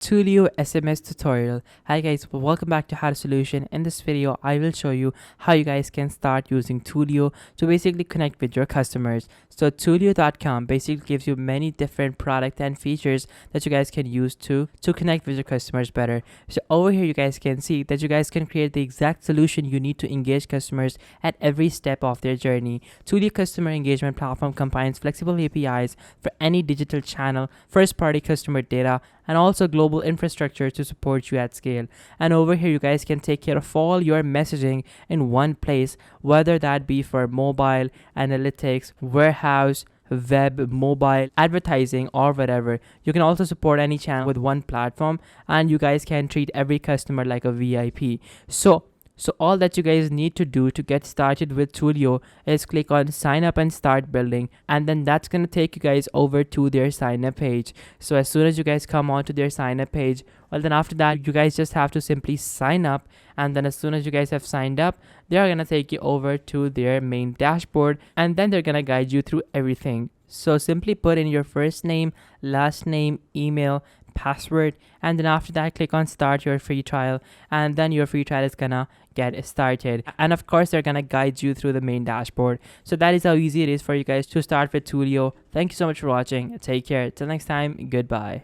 Twilio SMS tutorial. Hi guys, welcome back to How to Solution. In this video, I will show you how you guys can start using Twilio to basically connect with your customers. So Twilio.com basically gives you many different product and features that you guys can use to connect with your customers better. So over here, you guys can see that you guys can create the exact solution you need to engage customers at every step of their journey. Twilio customer engagement platform combines flexible APIs for any digital channel, first-party customer data, and also global infrastructure to support you at scale. And over here, you guys can take care of all your messaging in one place, whether that be for mobile, analytics, warehouse, web, mobile, advertising, or whatever. You can also support any channel with one platform, and you guys can treat every customer like a VIP. So all that you guys need to do to get started with Twilio is click on sign up and start building, and then that's going to take you guys over to their sign up page. So as soon as you guys come onto their sign up page, well, then after that, you guys just have to simply sign up, and then as soon as you guys have signed up, they're going to take you over to their main dashboard, and then they're going to guide you through everything. So simply put in your first name, last name, email, password, and then after that click on start your free trial, and then your free trial is gonna get started. And of course, they're gonna guide you through the main dashboard. So that is how easy it is for you guys to start with Twilio. Thank you so much for watching. Take care. Till next time, goodbye.